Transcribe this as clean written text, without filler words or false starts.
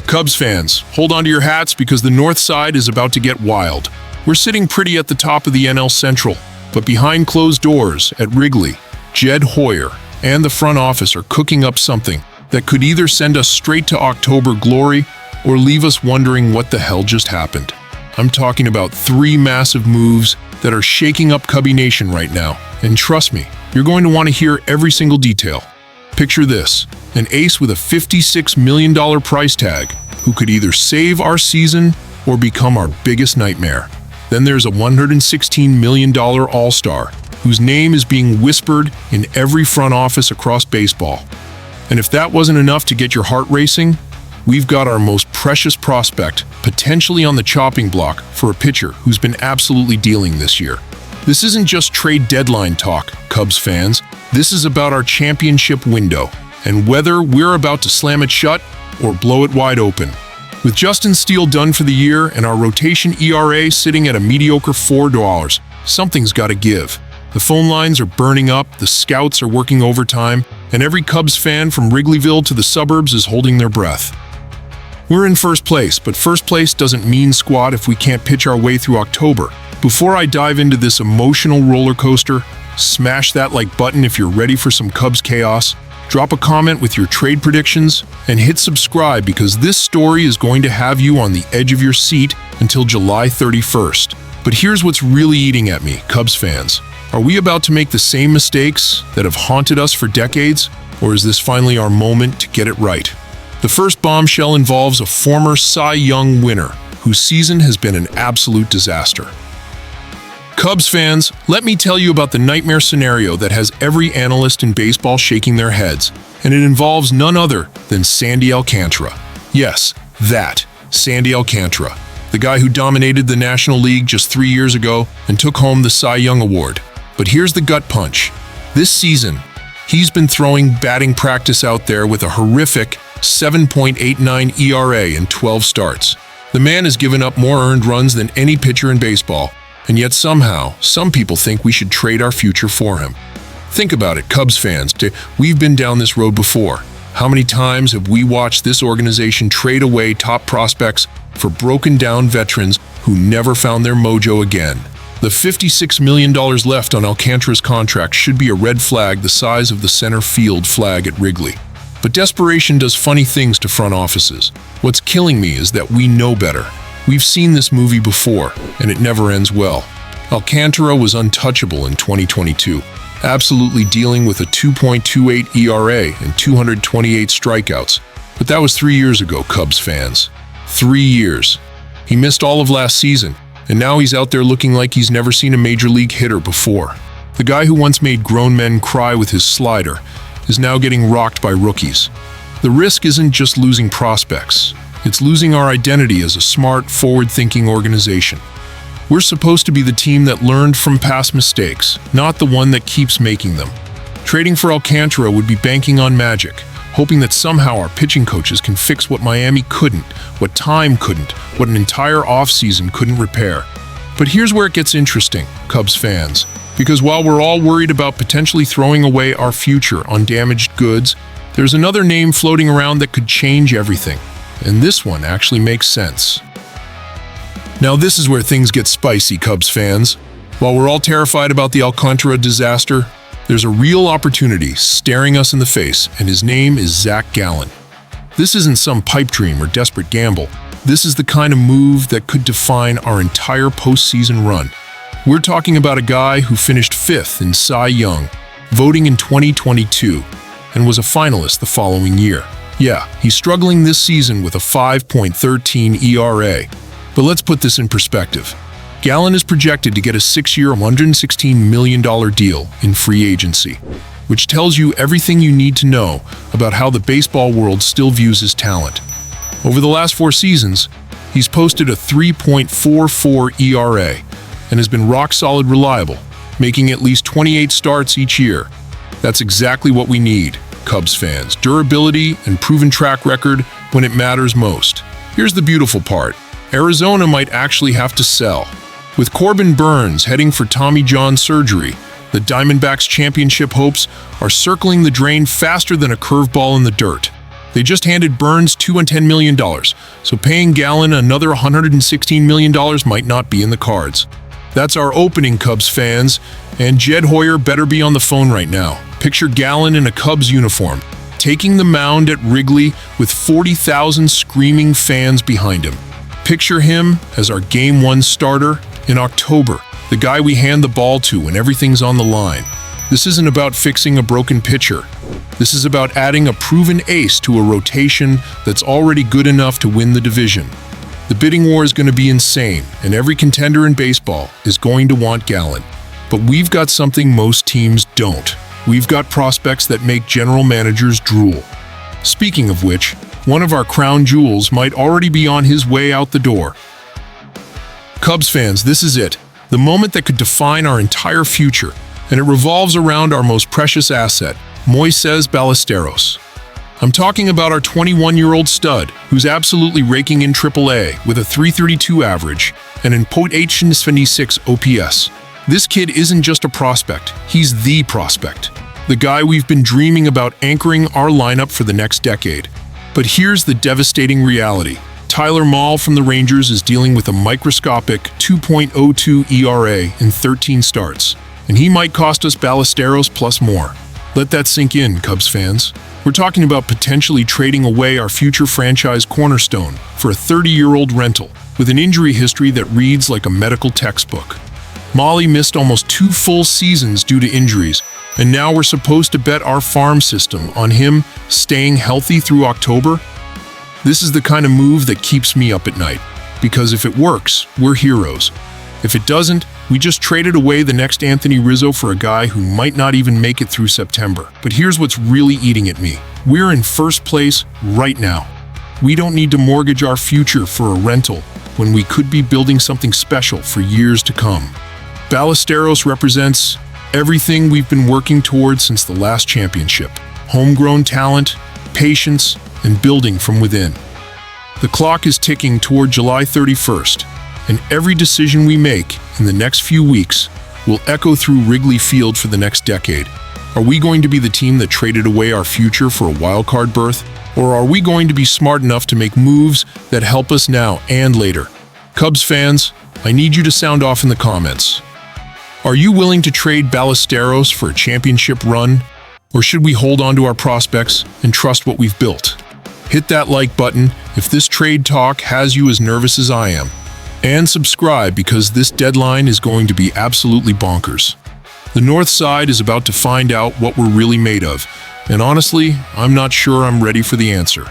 Cubs fans, hold on to your hats because the north side is about to get wild. We're sitting pretty at the top of the NL Central, but behind closed doors at Wrigley, Jed Hoyer and the front office are cooking up something that could either send us straight to October glory or leave us wondering what the hell just happened. I'm talking about 3 massive moves that are shaking up Cubby Nation right now. And trust me, you're going to want to hear every single detail. Picture this, an ace with a $56 million price tag who could either save our season or become our biggest nightmare. Then there's a $116 million all-star whose name is being whispered in every front office across baseball. And if that wasn't enough to get your heart racing, we've got our most precious prospect potentially on the chopping block for a pitcher who's been absolutely dealing this year. This isn't just trade deadline talk, Cubs fans. This is about our championship window and whether we're about to slam it shut or blow it wide open. With Justin Steele done for the year and our rotation ERA sitting at a mediocre $4, something's got to give. The phone lines are burning up, the scouts are working overtime, and every Cubs fan from Wrigleyville to the suburbs is holding their breath. We're in first place, but first place doesn't mean squat if we can't pitch our way through October. Before I dive into this emotional roller coaster, smash that like button if you're ready for some Cubs chaos, drop a comment with your trade predictions, and hit subscribe because this story is going to have you on the edge of your seat until July 31st. But here's what's really eating at me, Cubs fans. Are we about to make the same mistakes that have haunted us for decades, or is this finally our moment to get it right? The first bombshell involves a former Cy Young winner whose season has been an absolute disaster. Cubs fans, let me tell you about the nightmare scenario that has every analyst in baseball shaking their heads, and it involves none other than Sandy Alcantara. Yes, that, Sandy Alcantara, the guy who dominated the National League just 3 years ago and took home the Cy Young Award. But here's the gut punch. This season, he's been throwing batting practice out there with a horrific 7.89 ERA in 12 starts. The man has given up more earned runs than any pitcher in baseball, and yet somehow, some people think we should trade our future for him. Think about it, Cubs fans. We've been down this road before. How many times have we watched this organization trade away top prospects for broken-down veterans who never found their mojo again? The $56 million left on Alcantara's contract should be a red flag the size of the center field flag at Wrigley. But desperation does funny things to front offices. What's killing me is that we know better. We've seen this movie before, and it never ends well. Alcantara was untouchable in 2022, absolutely dealing with a 2.28 ERA and 228 strikeouts. But that was 3 years ago, Cubs fans. 3 years. He missed all of last season, and now he's out there looking like he's never seen a major league hitter before. The guy who once made grown men cry with his slider is now getting rocked by rookies. The risk isn't just losing prospects. It's losing our identity as a smart, forward-thinking organization. We're supposed to be the team that learned from past mistakes, not the one that keeps making them. Trading for Alcantara would be banking on magic, hoping that somehow our pitching coaches can fix what Miami couldn't, what time couldn't, what an entire offseason couldn't repair. But here's where it gets interesting, Cubs fans. Because while we're all worried about potentially throwing away our future on damaged goods, there's another name floating around that could change everything. And this one actually makes sense. Now this is where things get spicy, Cubs fans. While we're all terrified about the Alcantara disaster, there's a real opportunity staring us in the face, and his name is Zack. This isn't some pipe dream or desperate gamble. This is the kind of move that could define our entire postseason run. We're talking about a guy who finished 5th in Cy Young, voting in 2022, and was a finalist the following year. Yeah, he's struggling this season with a 5.13 ERA. But let's put this in perspective. Gallen is projected to get a 6-year, $116 million deal in free agency, which tells you everything you need to know about how the baseball world still views his talent. Over the last 4 seasons, he's posted a 3.44 ERA and has been rock-solid reliable, making at least 28 starts each year. That's exactly what we need, Cubs fans. Durability and proven track record when it matters most. Here's the beautiful part. Arizona might actually have to sell. With Corbin Burnes heading for Tommy John surgery, the Diamondbacks' championship hopes are circling the drain faster than a curveball in the dirt. They just handed Burns $210 million, so paying Gallen another $116 million might not be in the cards. That's our opening, Cubs fans, and Jed Hoyer better be on the phone right now. Picture Gallen in a Cubs uniform, taking the mound at Wrigley with 40,000 screaming fans behind him. Picture him as our Game 1 starter in October, the guy we hand the ball to when everything's on the line. This isn't about fixing a broken pitcher. This is about adding a proven ace to a rotation that's already good enough to win the division. The bidding war is going to be insane, and every contender in baseball is going to want Gallen. But we've got something most teams don't. We've got prospects that make general managers drool. Speaking of which, one of our crown jewels might already be on his way out the door. Cubs fans, this is it. The moment that could define our entire future, and it revolves around our most precious asset, Moises Ballesteros. I'm talking about our 21-year-old stud, who's absolutely raking in AAA with a .332 average and an .826 OPS. This kid isn't just a prospect, he's the prospect. The guy we've been dreaming about anchoring our lineup for the next decade. But here's the devastating reality. Tyler Mahle from the Rangers is dealing with a microscopic 2.02 ERA in 13 starts, and he might cost us Ballesteros plus more. Let that sink in, Cubs fans. We're talking about potentially trading away our future franchise cornerstone for a 30-year-old rental with an injury history that reads like a medical textbook. Mahle missed almost 2 full seasons due to injuries, and now we're supposed to bet our farm system on him staying healthy through October? This is the kind of move that keeps me up at night, because if it works, we're heroes. If it doesn't, we just traded away the next Anthony Rizzo for a guy who might not even make it through September. But here's what's really eating at me. We're in first place right now. We don't need to mortgage our future for a rental when we could be building something special for years to come. Ballesteros represents everything we've been working towards since the last championship. Homegrown talent, patience, and building from within. The clock is ticking toward July 31st, and every decision we make in the next few weeks will echo through Wrigley Field for the next decade. Are we going to be the team that traded away our future for a wildcard berth? Or are we going to be smart enough to make moves that help us now and later? Cubs fans, I need you to sound off in the comments. Are you willing to trade Ballesteros for a championship run? Or should we hold on to our prospects and trust what we've built? Hit that like button if this trade talk has you as nervous as I am. And subscribe because this deadline is going to be absolutely bonkers. The North Side is about to find out what we're really made of, and honestly, I'm not sure I'm ready for the answer.